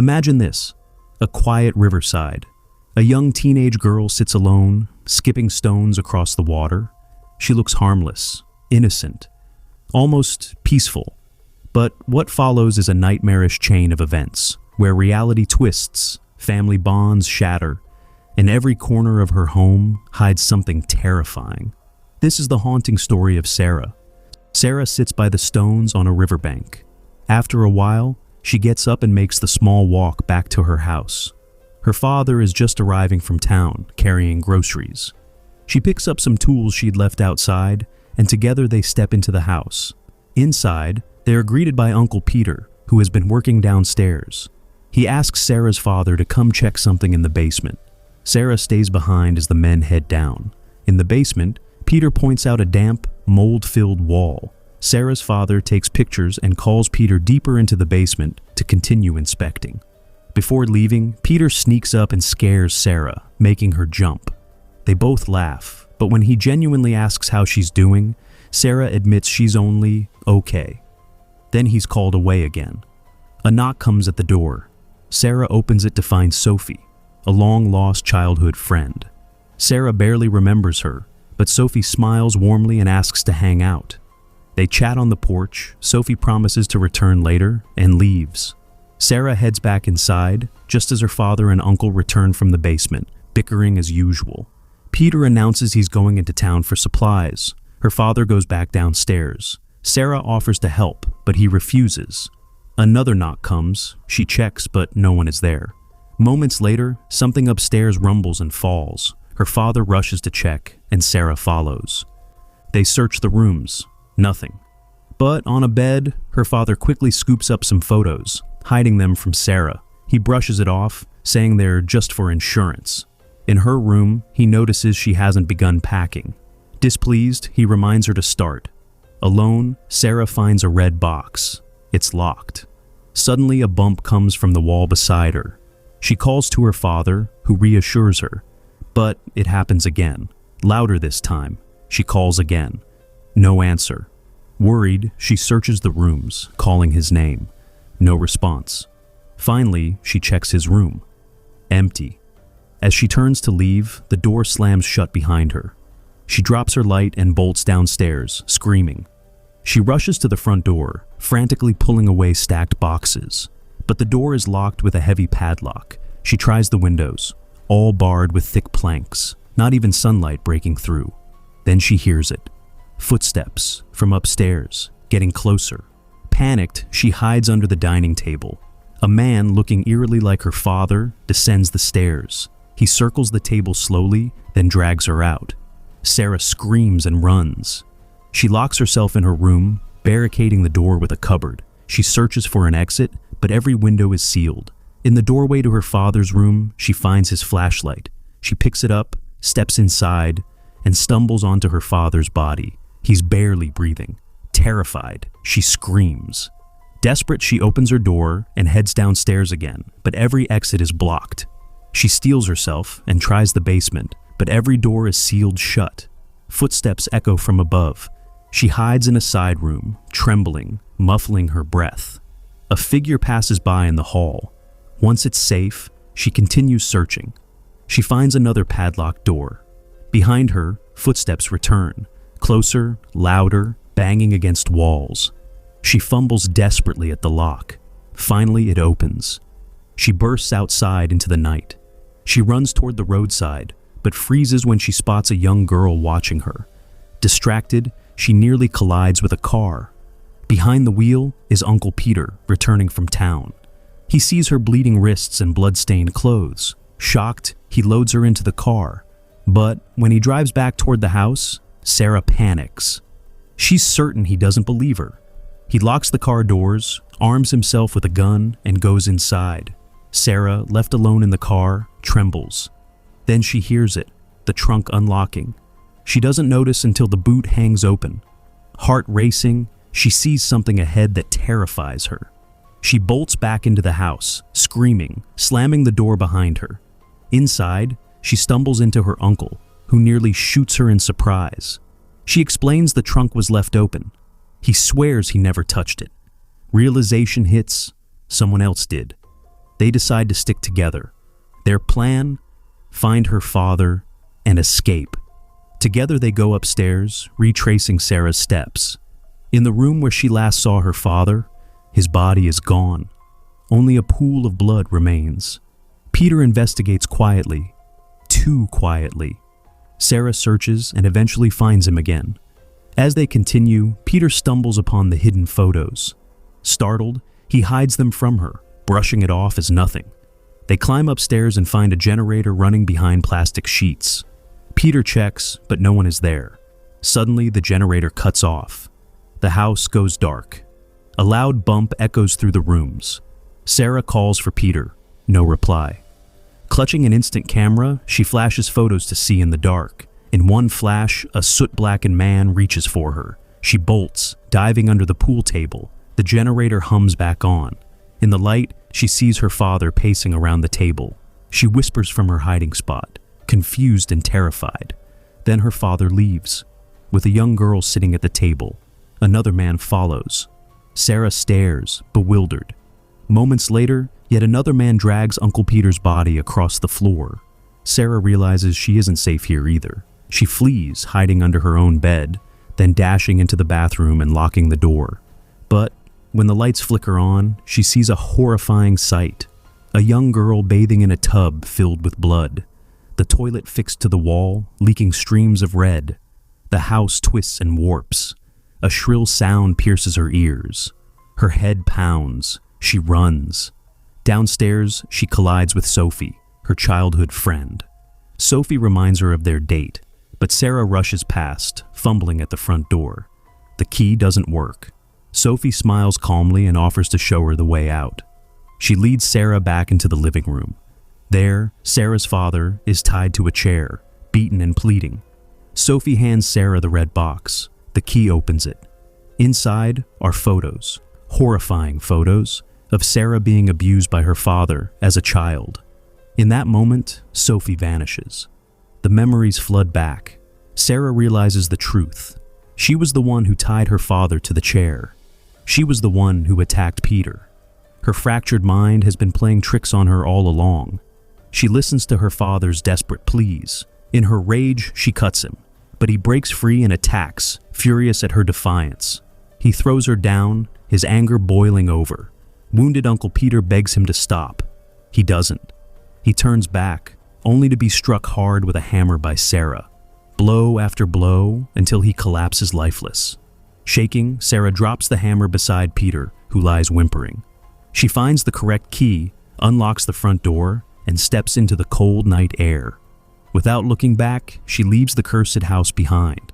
Imagine this, a quiet riverside. A young teenage girl sits alone, skipping stones across the water. She looks harmless, innocent, almost peaceful. But what follows is a nightmarish chain of events, where reality twists, family bonds shatter, and every corner of her home hides something terrifying. This is the haunting story of Sarah. Sarah sits by the stones on a riverbank. After a while, she gets up and makes the small walk back to her house. Her father is just arriving from town, carrying groceries. She picks up some tools she'd left outside, and together they step into the house. Inside, they are greeted by Uncle Peter, who has been working downstairs. He asks Sarah's father to come check something in the basement. Sarah stays behind as the men head down. In the basement, Peter points out a damp, mold-filled wall. Sarah's father takes pictures and calls Peter deeper into the basement to continue inspecting. Before leaving, Peter sneaks up and scares Sarah, making her jump. They both laugh, but when he genuinely asks how she's doing, Sarah admits she's only okay. Then he's called away again. A knock comes at the door. Sarah opens it to find Sophie, a long-lost childhood friend. Sarah barely remembers her, but Sophie smiles warmly and asks to hang out. They chat on the porch. Sophie promises to return later and leaves. Sarah heads back inside, just as her father and uncle return from the basement, bickering as usual. Peter announces he's going into town for supplies. Her father goes back downstairs. Sarah offers to help, but he refuses. Another knock comes. She checks, but no one is there. Moments later, something upstairs rumbles and falls. Her father rushes to check, and Sarah follows. They search the rooms. Nothing. But on a bed, her father quickly scoops up some photos, hiding them from Sarah. He brushes it off, saying they're just for insurance. In her room, he notices she hasn't begun packing. Displeased, he reminds her to start. Alone, Sarah finds a red box. It's locked. Suddenly, a bump comes from the wall beside her. She calls to her father, who reassures her. But it happens again. Louder this time. She calls again. No answer. Worried, she searches the rooms, calling his name. No response. Finally, she checks his room. Empty. As she turns to leave, the door slams shut behind her. She drops her light and bolts downstairs, screaming. She rushes to the front door, frantically pulling away stacked boxes. But the door is locked with a heavy padlock. She tries the windows, all barred with thick planks, not even sunlight breaking through. Then she hears it. Footsteps from upstairs, getting closer. Panicked, she hides under the dining table. A man looking eerily like her father descends the stairs. He circles the table slowly, then drags her out. Sarah screams and runs. She locks herself in her room, barricading the door with a cupboard. She searches for an exit, but every window is sealed. In the doorway to her father's room, she finds his flashlight. She picks it up, steps inside, and stumbles onto her father's body. He's barely breathing. Terrified, she screams. Desperate, she opens her door and heads downstairs again, but every exit is blocked. She steels herself and tries the basement, but every door is sealed shut. Footsteps echo from above. She hides in a side room, trembling, muffling her breath. A figure passes by in the hall. Once it's safe, she continues searching. She finds another padlocked door. Behind her, footsteps return, closer, louder, banging against walls. She fumbles desperately at the lock. Finally, it opens. She bursts outside into the night. She runs toward the roadside, but freezes when she spots a young girl watching her. Distracted, she nearly collides with a car. Behind the wheel is Uncle Peter, returning from town. He sees her bleeding wrists and blood-stained clothes. Shocked, he loads her into the car. But when he drives back toward the house, Sarah panics. She's certain he doesn't believe her. He locks the car doors, arms himself with a gun, and goes inside. Sarah, left alone in the car, trembles. Then she hears it, the trunk unlocking. She doesn't notice until the boot hangs open. Heart racing, she sees something ahead that terrifies her. She bolts back into the house, screaming, slamming the door behind her. Inside, she stumbles into her uncle, who nearly shoots her in surprise. She explains the trunk was left open. He swears he never touched it. Realization hits, someone else did. They decide to stick together. Their plan? Find her father and escape. Together they go upstairs, retracing Sarah's steps. In the room where she last saw her father, his body is gone. Only a pool of blood remains. Peter investigates quietly, too quietly. Sarah searches and eventually finds him again. As they continue, Peter stumbles upon the hidden photos. Startled, he hides them from her, brushing it off as nothing. They climb upstairs and find a generator running behind plastic sheets. Peter checks, but no one is there. Suddenly, the generator cuts off. The house goes dark. A loud bump echoes through the rooms. Sarah calls for Peter. No reply. Clutching an instant camera, she flashes photos to see in the dark. In one flash, a soot-blackened man reaches for her. She bolts, diving under the pool table. The generator hums back on. In the light, she sees her father pacing around the table. She whispers from her hiding spot, confused and terrified. Then her father leaves. With a young girl sitting at the table, another man follows. Sarah stares, bewildered. Moments later, yet another man drags Uncle Peter's body across the floor. Sarah realizes she isn't safe here either. She flees, hiding under her own bed, then dashing into the bathroom and locking the door. But when the lights flicker on, she sees a horrifying sight. A young girl bathing in a tub filled with blood. The toilet fixed to the wall, leaking streams of red. The house twists and warps. A shrill sound pierces her ears. Her head pounds. She runs. Downstairs, she collides with Sophie, her childhood friend. Sophie reminds her of their date, but Sarah rushes past, fumbling at the front door. The key doesn't work. Sophie smiles calmly and offers to show her the way out. She leads Sarah back into the living room. There, Sarah's father is tied to a chair, beaten and pleading. Sophie hands Sarah the red box. The key opens it. Inside are photos, horrifying photos, of Sarah being abused by her father as a child. In that moment, Sophie vanishes. The memories flood back. Sarah realizes the truth. She was the one who tied her father to the chair. She was the one who attacked Peter. Her fractured mind has been playing tricks on her all along. She listens to her father's desperate pleas. In her rage, she cuts him, but he breaks free and attacks, furious at her defiance. He throws her down, his anger boiling over. Wounded Uncle Peter begs him to stop. He doesn't. He turns back, only to be struck hard with a hammer by Sarah. Blow after blow until he collapses lifeless. Shaking, Sarah drops the hammer beside Peter, who lies whimpering. She finds the correct key, unlocks the front door, and steps into the cold night air. Without looking back, she leaves the cursed house behind.